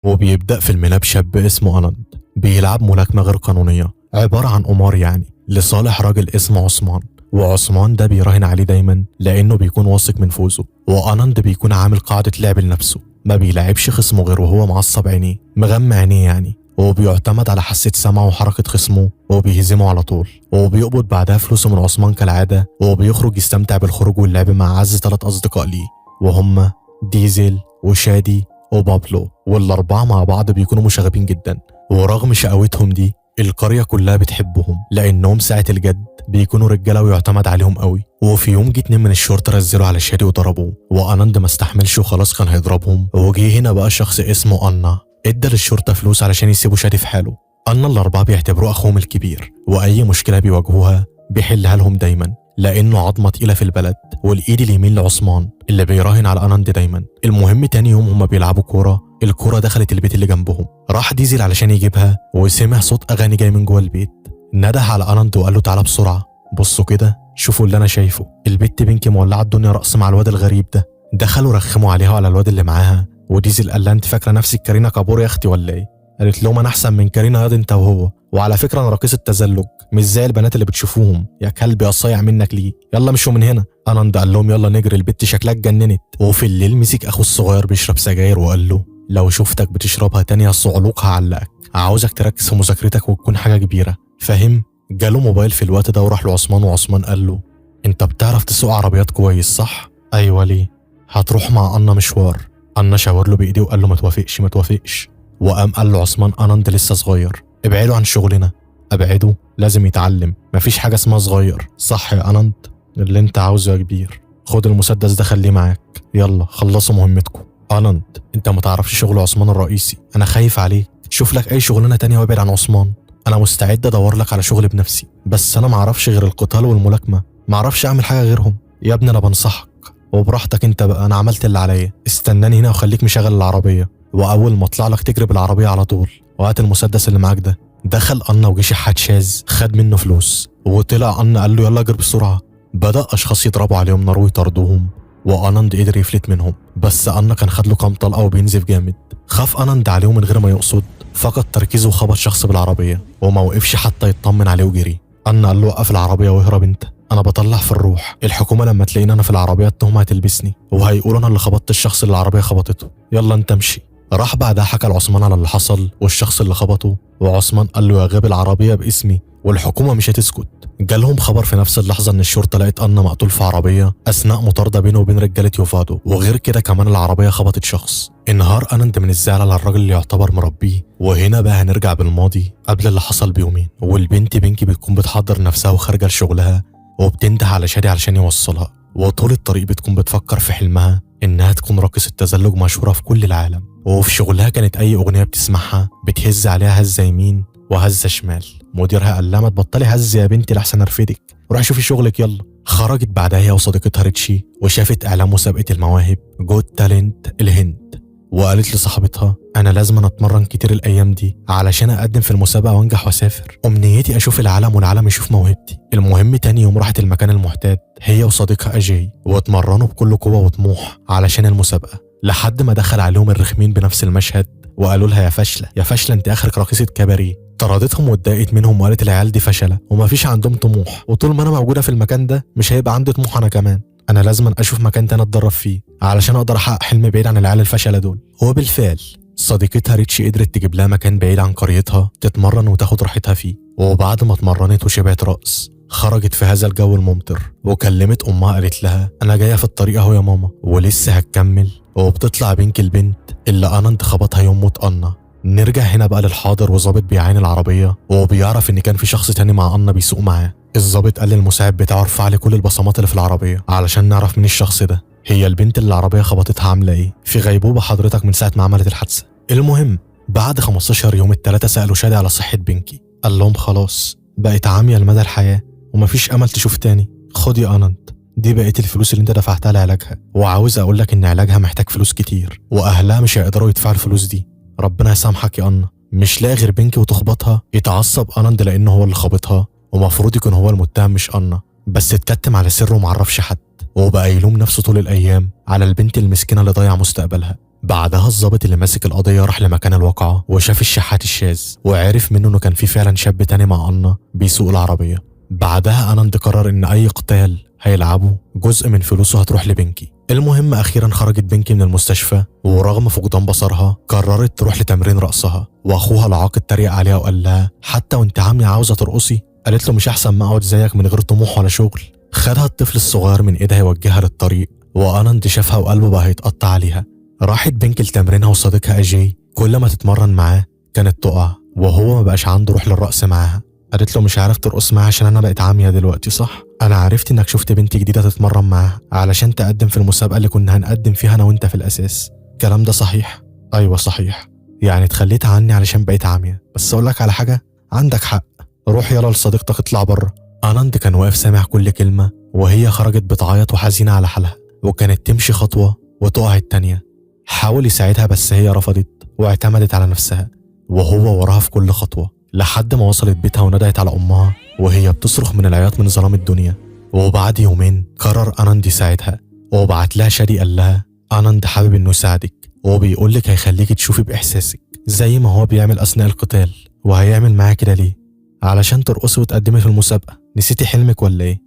وبيبدأ فيلمنا بشاب اسمه أنند بيلعب ملاكمة غير قانونية، عبارة عن قمار يعني، لصالح راجل اسمه عثمان. وعثمان ده بيراهن عليه دايما لأنه بيكون واثق من فوزه، وأنند بيكون عامل قاعدة لعب لنفسه، ما بيلعبش خصمه غير وهو معصب عينيه، مغمى عينيه يعني، وبيعتمد على حاسة سمعه وحركة خصمه وبيهزمه على طول، وبيقبض بعدها فلوسه من عثمان كالعادة، وبيخرج يستمتع بالخروج واللعب مع أعز 3 أصدقاء ليه، وهم ديزل وشادي وبابلو، والأربعة مع بعض بيكونوا مشاغبين جدا. ورغم شقاوتهم دي القرية كلها بتحبهم لأنهم ساعة الجد بيكونوا رجالة ويعتمد عليهم قوي. وفي يوم جه 2 من الشرطة رزلوا على شادي وضربوه، وأنند ما استحملش وخلاص كان هيضربهم. وجه هنا بقى شخص اسمه أنا ادى للشرطة فلوس علشان يسيبوا شادي في حاله. أنا الأربعة بيعتبروه أخوهم الكبير، وأي مشكلة بيواجهوها بيحلها لهم دايما لأنه عظمة تقيلة في البلد، والإيد اليمين لعثمان اللي بيراهن على أنند دايما. المهم تاني يوم هما بيلعبوا كورة، الكورة دخلت البيت اللي جنبهم، راح ديزل علشان يجيبها وسمع صوت أغاني جاي من جوه البيت، نده على أنند وقال له تعالى بسرعة، بصوا كده شوفوا اللي أنا شايفه، البت بينكي مولعة الدنيا رقص مع الواد الغريب ده. دخلوا رخموا عليها وعلى الواد اللي معاها، وديزل قال لها انت فاكرة نفسك كارينا كابور يا اختي ولا ايه؟ قالت لهم انا احسن من كارينا ياض انت وهو، وعلى فكرة انا راقصة تزلج مش زي البنات اللي بتشوفوهم، يا كلب يا صايع منك ليه، يلا مشوا من هنا. أنند قال لهم يلا نجري البت شكلها اتجننت. وفي الليل مسك اخوه الصغير بيشرب سجاير وقال له لو شفتك بتشربها تاني يا صعلوك هعلقك، عاوزك تركز في مذاكرتك وتكون حاجة كبيرة، فاهم؟ جاله موبايل في الوقت ده وراح لعثمان، وعثمان قال له انت بتعرف تسوق عربيات كويس صح؟ ايوه ليه؟ هتروح مع أنا مشوار. أنا شاور له بايديه وقال له ما توافقش. وقام قال له عثمان أنند لسه صغير، ابعدوا عن شغلنا. ابعده؟ لازم يتعلم، مفيش حاجة اسمها صغير، صح يا أنند؟ اللي انت عاوزه يا كبير، خد المسدس ده خليه معاك، يلا خلصوا مهمتكم. أنند انت ما تعرفش شغل عثمان الرئيسي، انا خايف عليك، شوف لك اي شغلانة تانية وابعد عن عثمان. انا مستعد ادور لك على شغل بنفسي، بس انا ما اعرفش غير القتال والملاكمة، ما اعرفش اعمل حاجة غيرهم. يا ابني انا بنصحك وبراحتك انت بقى، انا عملت اللي عليا، استناني هنا وخليك مشغل العربية، واول ما اطلع لك تجري بالعربية على طول، وهات المسدس اللي معاك ده. دخل أنا وجه شحات شاذ خد منه فلوس، وطلع أنا قال له يلا اجري بسرعة. بدأ اشخاص يضربوا عليهم نار ويطردوهم، وأنند قدر يفلت منهم، بس أنا كان خد له كام طلقة وبينزف جامد. خاف أنند عليهم من غير ما يقصد، فقد تركيزه وخبط شخص بالعربية وما وقفش حتى يطمن عليه وجري. أنا قال له وقف العربية واهرب انت، انا بطلع في الروح، الحكومة لما تلاقيني انا في العربية التهمة هتلبسني وهيقولوا انا اللي خبطت الشخص اللي العربية خبطته، يلا انت امشي. راح بعدها حكى لعثمان على اللي حصل والشخص اللي خبطه، وعثمان قال له يا غبي العربية باسمي والحكومة مش هتسكت. جالهم خبر في نفس اللحظة ان الشرطة لقت أنا مقتول في عربية اثناء مطاردة بينه وبين رجالة يوفادو، وغير كده كمان العربية خبطت شخص. انهار أنند من الزعل على الراجل اللي يعتبر مربيه. وهنا بقى هنرجع بالماضي قبل اللي حصل بيومين، والبنت بينكي بتكون بتحضر نفسها وخارجة لشغلها، وبتنده على شادي علشان يوصلها، وطول الطريق بتكون بتفكر في حلمها انها تكون راقصة تزلج مشهورة في كل العالم. وفي شغلها كانت اي اغنية بتسمعها بتهز عليها هزة يمين وهزة شمال. مديرها قال لها ما تبطلي هز يا بنتي لحسن ارفدك، روحي شوفي شغلك يلا. خرجت بعدها هي وصديقتها ريتشي وشافت اعلان مسابقة المواهب جوت تالنت الهند، وقالت لصاحبتها انا لازم اتمرن كتير الايام دي علشان اقدم في المسابقه وانجح واسافر، امنيتي اشوف العالم والعالم يشوف موهبتي. المهم تاني يوم راحت المكان المحدد هي وصديقها اجاي، واتمرنوا بكل قوه وطموح علشان المسابقه، لحد ما دخل عليهم الرخمين بنفس المشهد وقالوا لها يا فاشله انت اخرك راقصه كباريه. طردتهم واتضايقت منهم وقالت العيال دي فشله ومفيش عندهم طموح، وطول ما انا موجوده في المكان ده مش هيبقى عندي طموح انا كمان، انا لازم اشوف مكان تاني اتدرب فيه علشان اقدر احقق حلمي بعيد عن العيال الفشله دول. وبالفعل صديقتها ريتشي قدرت تجيب لها مكان بعيد عن قريتها تتمرن وتاخد راحتها فيه. وبعد ما اتمرنت وشبعت رقص خرجت في هذا الجو الممطر وكلمت امها قالت لها انا جايه في الطريق اهو يا ماما، ولسه هتكمل وبتطلع بنك البنت اللي أنند خبطها يوم موت أنا. نرجع هنا بقى للحاضر، وظابط بيعاين العربيه وبيعرف ان كان في شخص تاني مع أنا بيسوق معاه. الظابط قال للمساعد بتاعه ارفع لي كل البصمات اللي في العربيه علشان نعرف مين الشخص ده. هي البنت اللي العربيه خبطتها عامله ايه؟ في غيبوبه حضرتك من ساعه ما عملت الحادثه. المهم بعد 15 يوم الثلاثه سالوا شادي على صحه بنكي، قال لهم خلاص بقت عاميه لمدى الحياه ومفيش امل تشوف تاني، خد يا أنند دي بقيت الفلوس اللي انت دفعتها لعلاجها، وعاوز اقول لك ان علاجها محتاج فلوس كتير واهلها مش هيقدروا يدفعوا الفلوس دي. ربنا يسامحك يا أنا. مش لاقي غير بنكي وتخبطها. يتعصب أنند لانه هو اللي خبطها ومفروض يكون هو المتهم مش أنا، بس اتكتم على سره ومعرفش حد، وبقى يلوم نفسه طول الايام على البنت المسكينه اللي ضيع مستقبلها. بعدها الضابط اللي ماسك القضيه راح لمكان الواقعه وشاف الشحات الشاذ وعرف منه انه كان في فعلا شاب تاني مع أنا بيسوق العربيه. بعدها آناند قرر ان اي قتال هيلعبه جزء من فلوسه هتروح لبنكي. المهم اخيرا خرجت بنكي من المستشفى، ورغم فقدان بصرها قررت تروح لتمرين رقصها، واخوها العاق اتريق عليها وقال لها حتى وانت عمي عاوزه ترقصي؟ قالت له مش احسن ما اقعد زيك من غير طموح ولا شغل؟ خدها الطفل الصغير من ايدها يوجهها للطريق، وآناند شافها وقلبه بقى هيتقطع عليها. راحت بنكي لتمرينها وصديقها أجاي كل ما تتمرن معاه كانت تقع، وهو ما بقاش عنده روح للرقص معاها. قالت له مش عارف ترقص معاها عشان انا بقيت عاميه دلوقتي صح؟ انا عرفت انك شفت بنت جديده تتمرن معاها علشان تقدم في المسابقه اللي كنا هنقدم فيها انا وانت في الاساس. الكلام ده صحيح؟ ايوه صحيح. يعني اتخليت عني علشان بقيت عاميه، بس اقول لك على حاجه، عندك حق، روح يلا لصديقتك اطلع بره. آناند كان واقف سامع كل كلمه، وهي خرجت بتعيط وحزينه على حالها، وكانت تمشي خطوه وتقع التانيه. حاول يساعدها بس هي رفضت واعتمدت على نفسها، وهو وراها في كل خطوه لحد ما وصلت بيتها وندهت على امها وهي بتصرخ من العياط من ظلام الدنيا. وبعد يومين قرر آناند يساعدها، وبعت لها شادي قال لها آناند حابب انه يساعدك، وبيقول لك هيخليكي تشوفي باحساسك زي ما هو بيعمل اثناء القتال، وهيعمل معاها كده ليه؟ علشان ترقصي وتقدمي في المسابقه. نسيتي حلمك ولا ايه؟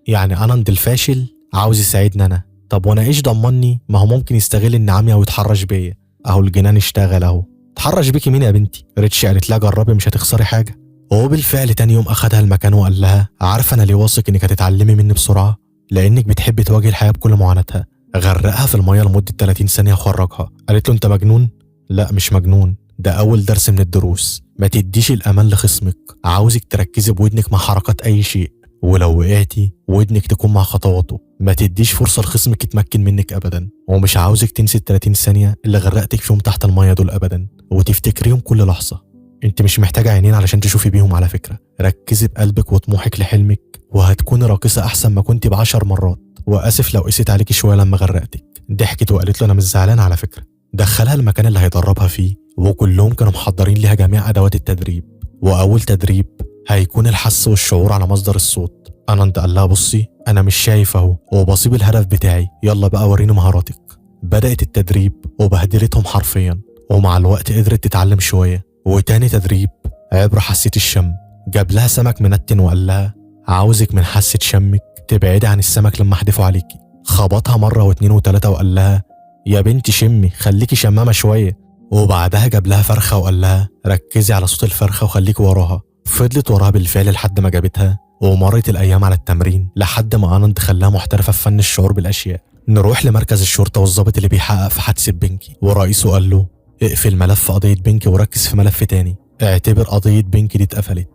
يعني آناند الفاشل عاوز يساعدني انا؟ طب وانا ايش ضمني؟ ما هو ممكن يستغل ان عمي او يتحرش بيا. اهو الجنان اشتغل اهو. تحرش بيكي مين يا بنتي؟ ريتشي قالت لها جربي مش هتخسري حاجه. وهو بالفعل تاني يوم اخدها المكان وقال لها عارفه انا ليه واثق انك هتتعلمي مني بسرعه؟ لانك بتحبي تواجهي الحياه بكل معاناتها. غرقها في الميه لمده 30 ثانيه وخرجها. قالت له انت مجنون؟ لا مش مجنون، ده اول درس من الدروس. ما تديش الامان لخصمك، عاوزك تركزي بودنك مع حركات اي شيء، ولو وقعتي ودنك تكون مع خطواته. ما تديش فرصه لخصمك يتمكن منك ابدا، ومش عاوزك تنسي ال 30 ثانيه اللي غرقتك فيهم تحت الميه دول ابدا، وتفتكريهم كل لحظه. انت مش محتاجه عينين علشان تشوفي بيهم على فكره. ركزي بقلبك وطموحك لحلمك، وهتكوني راقصه احسن ما كنتي ب10 مرات. واسف لو قست عليكي شويه لما غرقتك. ضحكت وقالت له انا مش زعلانه على فكره. دخلها المكان اللي هيدربها فيه، وكلهم كانوا محضرين ليها جميع ادوات التدريب. واول تدريب هيكون الحس والشعور على مصدر الصوت. آناند قال لها بصي انا مش شايف اهو، وبصيب الهدف بتاعي، يلا بقى وريني مهاراتك. بدات التدريب وبهدلتهم حرفيا، ومع الوقت قدرت تتعلم شويه. وتاني تدريب عبر حاسه الشم. جاب لها سمك منتن وقال لها عاوزك من حاسه شمك تبعدي عن السمك لما احدفه عليكي. خبطها مره واثنين وثلاثه وقال لها يا بنتي شمي، خليكي شمامه شويه. وبعدها جاب لها فرخه وقال لها ركزي على صوت الفرخه وخليكي وراها. فضلت وراها بالفعل لحد ما جابتها، ومرت الايام على التمرين لحد ما آناند خلاها محترفه في فن الشعور بالاشياء. نروح لمركز الشرطه والضابط اللي بيحقق في حادثه بنكي، ورئيسه قال له اقفل ملف قضيه بنكي وركز في ملف تاني، اعتبر قضيه بنكي دي اتقفلت.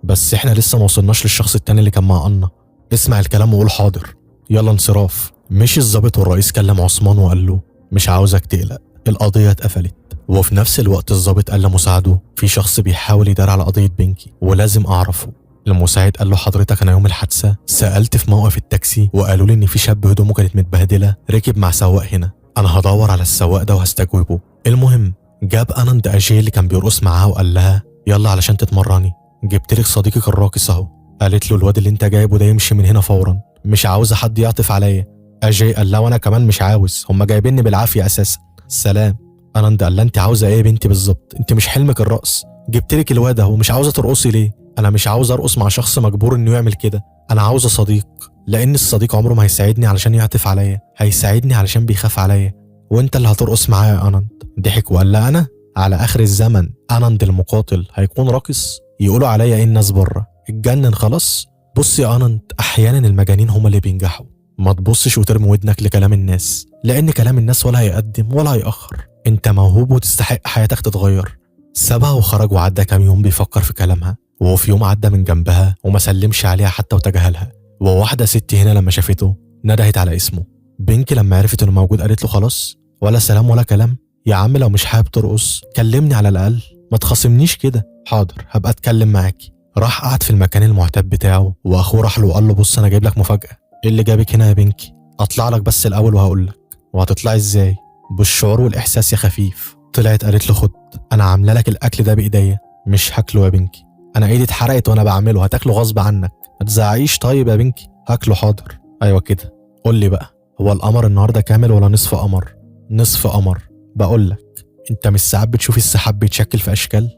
بس احنا لسه ما وصلناش للشخص التاني اللي كان مع أنا. اسمع الكلام وقول حاضر، يلا انصراف. مشي الضابط والرئيس كلم عثمان وقال له مش عاوزك تقلق، القضيه اتقفلت. وفي نفس الوقت الضابط قال لمساعده في شخص بيحاول يدار على قضيه بنكي ولازم اعرفه. المساعد قال له حضرتك انا يوم الحادثه سالت في موقف التاكسي وقالوا لي ان في شاب هدومه كانت متبهدله ركب مع سواق هنا، انا هدور على السواق ده وهستجوبه. المهم جاب آناند أجاي اللي كان بيرقص معاه وقال لها يلا علشان تتمرني، جبت لك صديقك الراقص اهو. قالت له الواد اللي انت جايبه ده يمشي من هنا فورا، مش عاوزه حد يعطف عليا. أجاي قال لها وانا كمان مش عاوز، هم جايبيني بالعافيه اساسا. سلام. آناند قال لها انت عاوزه ايه يا بنتي بالظبط؟ انت مش حلمك الرقص؟ جبت لك الواد اهو، مش عاوزه ترقصي ليه؟ انا مش عاوز ارقص مع شخص مجبور انه يعمل كده، انا عاوزه صديق، لان الصديق عمره ما هيساعدني علشان يعطف عليا، هيساعدني علشان بيخاف عليا، وانت اللي هترقص معايا يا آناند. ضحك وقال لها انا على اخر الزمن آناند المقاتل هيكون راقص؟ يقولوا عليا ايه الناس بره؟ اتجنن خلاص؟ بص يا آناند، احيانا المجانين هم اللي بينجحوا. ما تبصش وترمي ودنك لكلام الناس، لان كلام الناس ولا هيقدم ولا هيأخر. انت موهوب وتستحق حياتك تتغير. سابها وخرج وعدى كام يوم بيفكر في كلامها، وفي يوم عدى من جنبها وما سلمش عليها حتى وتجاهلها. وواحده ست هنا لما شافته ندهت على اسمه. بنكي لما عرفت انه موجود قالت له خلاص، ولا سلام ولا كلام. يا عم لو مش حابب ترقص كلمني على الاقل، ما تخاصمنيش كده. حاضر هبقى اتكلم معاكي. راح قعد في المكان المعتاد بتاعه، واخوه راح له وقال له بص انا جايب لك مفاجاه. ايه اللي جابك هنا يا بنكي؟ اطلع لك بس الاول وهقول لك. وهتطلعي ازاي؟ بالشعور والاحساس يا خفيف. طلعت قالت له خد، انا عامله لك الاكل ده بايديا. مش هاكله يا بنكي، انا ايدي اتحرقت وانا بعمله، هتاكله غصب عنك. ما تزعقيش طيب يا بنكي. هاكله حاضر. ايوه كده. قول لي بقى، هو القمر النهارده كامل ولا نصف قمر؟ نصف قمر. بقولك، انت مش ساعات بتشوف السحاب بيتشكل في اشكال؟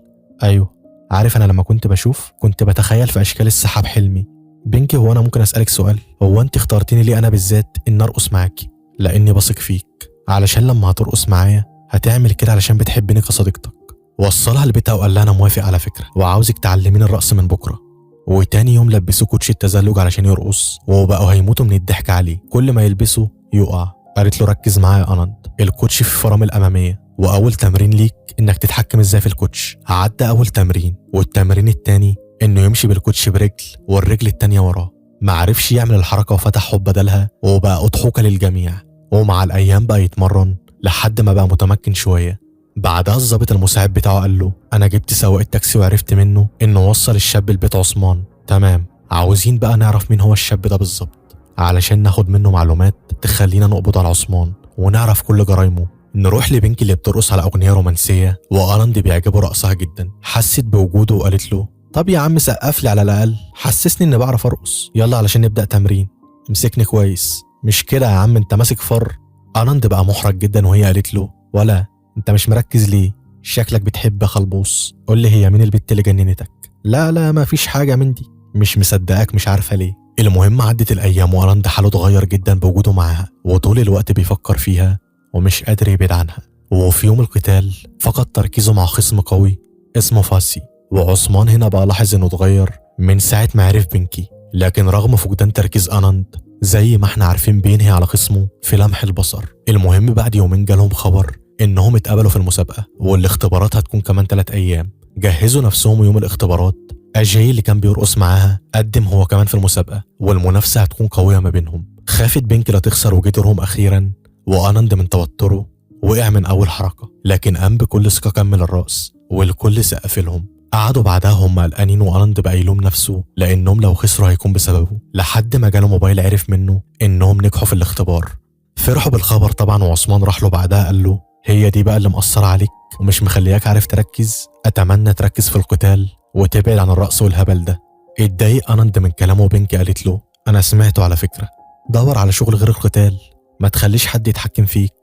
ايوه عارف، انا لما كنت بشوف كنت بتخيل في اشكال السحاب حلمي. بنكي، هو انا ممكن اسالك سؤال؟ هو انت اخترتيني ليه انا بالذات ان ارقص معاكي؟ لاني بثق فيك، علشان لما هترقص معايا هتعمل كده علشان بتحبني كصديقتك. وصلها لبيتها وقال لها انا موافق على فكره، وعاوزك تعلميني الرقص من بكره. وتاني يوم لبسوه كوتشي التزلج علشان يرقص، وبقوا هيموتوا من الضحك عليه، كل ما يلبسه يقع. قالت له ركز معايا يا انند، الكوتشي في الفرامل الاماميه، واول تمرين ليك انك تتحكم ازاي في الكوتش. عدى اول تمرين، والتمرين التاني انه يمشي بالكوتش برجل والرجل التانيه وراه. معرفش يعمل الحركه وفتح حب بدلها، وبقى اضحوكه للجميع. ومع الايام بقى يتمرن لحد ما بقى متمكن شويه. بعدها الضابط المساعد بتاعه قال له انا جبت سواق التاكسي وعرفت منه انه وصل الشاب لبيت عثمان. تمام، عاوزين بقى نعرف مين هو الشاب ده بالظبط، علشان ناخد منه معلومات تخلينا نقبض على عثمان ونعرف كل جرايمه. نروح لبنكي اللي بترقص على اغنيه رومانسيه، وانند بيعجبه رقصها جدا. حست بوجوده وقالت له طب يا عم سقف لي على الاقل، حسسني اني بعرف ارقص، يلا علشان نبدا تمرين. امسكني كويس. مش كده يا عم، انت ماسك فر. انند بقى محرج جدا، وهي قالت له ولا انت مش مركز ليه؟ شكلك بتحب خلبوص. قول لي هي مين البت اللي جننتك؟ لا ما فيش حاجه من دي. مش مصدقاك، مش عارفه ليه. المهم عدت الايام، وانند حاله اتغير جدا بوجوده معاها، وطول الوقت بيفكر فيها ومش قادر يبعد عنها. وفي يوم القتال فقد تركيزه مع خصم قوي اسمه فاسي. وعثمان هنا بقى لاحظ انه اتغير من ساعه ما عرف بنكي، لكن رغم فقدان تركيز انند زي ما احنا عارفين بينهي على خصمه في لمح البصر. المهم بعد يومين جالهم خبر انهم اتقبلوا في المسابقه، والاختبارات هتكون كمان 3 ايام. جهزوا نفسهم يوم الاختبارات. اجاي اللي كان بيرقص معاها قدم هو كمان في المسابقه، والمنافسه هتكون قويه ما بينهم. خافت بنكي لا تخسر وجدرهم اخيرا، وانند من توتره وقع من اول حركه، لكن قام بكل ثقه كمل الرقص والكل سقف لهم. قعدوا بعدها هم قلقانين، وانند بقى يلوم نفسه لانهم لو خسروا هيكون بسببه، لحد ما جاله موبايل عرف منه انهم نجحوا في الاختبار. فرحوا بالخبر طبعا، وعثمان راح له بعدها قال له هي دي بقى اللي مأثرة عليك ومش مخلياك عارف تركز؟ اتمنى تركز في القتال وتبعد عن الرقص والهبل ده. اتضايق انند من كلامه، بنكي قالت له انا سمعته على فكره، دور على شغل غير القتال، ما تخليش حد يتحكم فيك.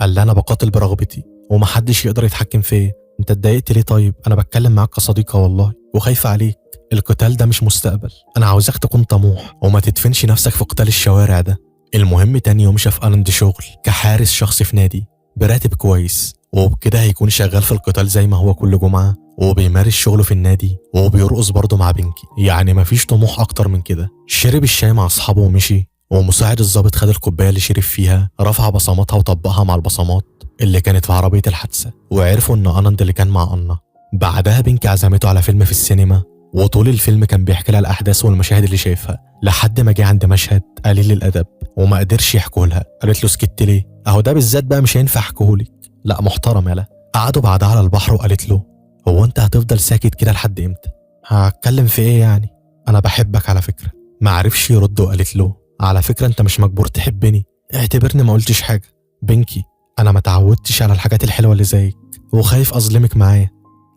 قال لي انا بقاتل برغبتي ومحدش يقدر يتحكم فيا. انت اتضايقت ليه؟ طيب انا بتكلم معاك كصديقه والله، وخايفه عليك. القتال ده مش مستقبل، انا عاوزاك تكون طموح وما تدفنش نفسك في قتال الشوارع ده. المهم تاني يوم شاف انند شغل كحارس شخصي في نادي براتب كويس، وبكده هيكون شغال في القتال زي ما هو كل جمعه، وبيمارس شغله في النادي وبيرقص برضه مع بنكي. يعني مفيش طموح اكتر من كده. شرب الشاي مع اصحابه ومشي، ومساعد الضابط خد الكوبايه اللي شرب فيها، رفع بصماتها وطبقها مع البصمات اللي كانت في عربيه الحادثه، وعرفوا ان انند اللي كان مع انا. بعدها بنكي عزمته على فيلم في السينما، وطول الفيلم كان بيحكي لها الاحداث والمشاهد اللي شايفها، لحد ما جه عند مشهد قليل الادب وما قدرش يحكوا لها. قالت له سكت ليه؟ اهو ده بالذات بقى مش هينفع احكيهولك. لا محترم يالا. قعدوا بعدها على البحر، وقالت له هو انت هتفضل ساكت كده لحد امتى؟ هتكلم في ايه يعني؟ انا بحبك على فكره. ما عرفش يرد، وقالت له على فكره انت مش مجبور تحبني، اعتبرني ما قلتش حاجه. بنكي، انا ما تعودتش على الحاجات الحلوه اللي زيك، وخايف اظلمك معايا.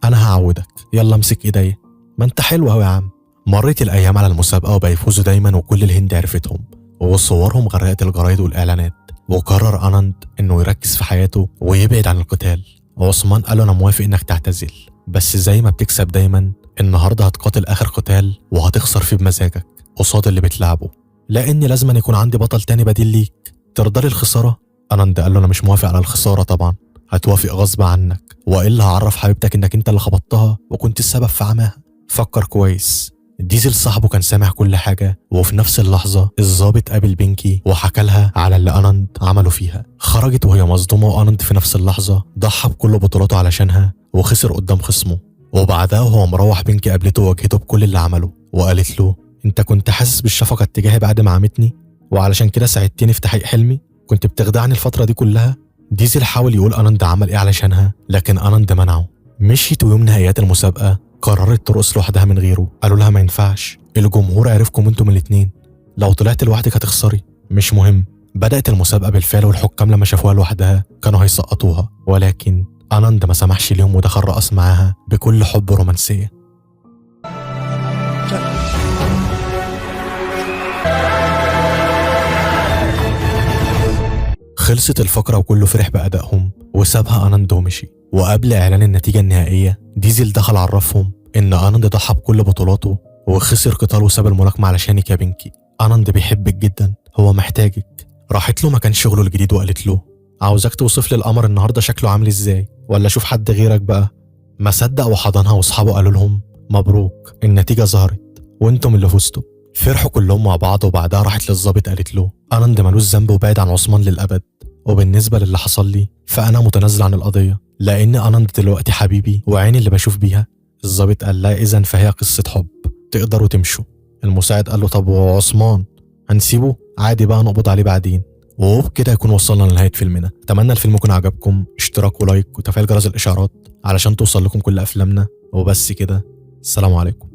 انا هعودك، يلا امسك ايديا. ما انت حلو قوي يا عم. مرت الايام على المسابقه وبيفوزوا دايما، وكل الهند عرفتهم، وصورهم غرقت الجرايد والاعلانات. وقرر انند انه يركز في حياته ويبعد عن القتال. عثمان قال له انا موافق انك تعتزل، بس زي ما بتكسب دايما النهارده هتقاتل اخر قتال وهتخسر فيه بمزاجك قصاد اللي بتلعبه، لان لازم أن يكون عندي بطل تاني بديل ليك. ترضى لي الخساره؟ انند قال له انا مش موافق على الخساره طبعا، هتوافق غصب عنك، والا هعرف حبيبتك انك انت اللي خبطتها وكنت السبب في عماها. فكر كويس. ديزل صاحبه كان سامع كل حاجه، وفي نفس اللحظه الضابط قابل بنكي وحكى لها على اللي انند عمله فيها. خرجت وهي مصدومه، وانند في نفس اللحظه ضحى بكل بطولاته علشانها وخسر قدام خصمه. وبعدها وهو مروح بنكي قابلته وواجهته بكل اللي عمله، وقالت له انت كنت حاسس بالشفقه اتجاهي بعد ما عمتني، وعلشان كده ساعدتني في تحقيق حلمي؟ كنت بتخدعني الفتره دي كلها؟ ديزل حاول يقول انند عمل ايه علشانها، لكن انند منعه. مشيت، ويوم نهايات المسابقه قررت ترقص لوحدها من غيره. قالوا لها ما ينفعش، الجمهور عرفكم انتم الاتنين، لو طلعت لوحدك هتخسري. مش مهم. بدأت المسابقة بالفعل، والحكام لما شافوها لوحدها كانوا هيسقطوها، ولكن انند ما سمحش ليهم ودخل رقص معاها بكل حب ورومانسية. خلصت الفقرة وكله فرح بأدائهم وسابها آنند ومشي. وقبل إعلان النتيجة النهائية ديزل دخل عرفهم إن آنند ضحى بكل بطولاته وخسر قتال وساب الملاكمة علشانك يا بنكي. آنند بيحبك جدا، هو محتاجك. راحت له مكان شغله الجديد وقالت له عاوزك توصف لي القمر النهارده شكله عامل ازاي، ولا اشوف حد غيرك بقى. ما صدق وحضنها واصحابه قالوا لهم مبروك النتيجة ظهرت وانتم اللي فزتوا. فرحوا كلهم مع بعض وبعدها راحت للظابط قالت له آنند ملوش ذنب وبعد عن عثمان للأبد، وبالنسبة للي حصل لي فأنا متنازل عن القضية لأن آنند دلوقتي حبيبي وعيني اللي بشوف بيها. الظابط قال لها إذن فهي قصة حب، تقدروا تمشوا. المساعد قال له طب وعثمان هنسيبه عادي بقى نقبض عليه بعدين. وبكده يكون وصلنا لنهاية فيلمنا. اتمنى الفيلم يكون عجبكم، اشتراك ولايك وتفعيل جرس الإشعارات علشان توصل لكم كل أفلامنا. وبس كده، السلام عليكم.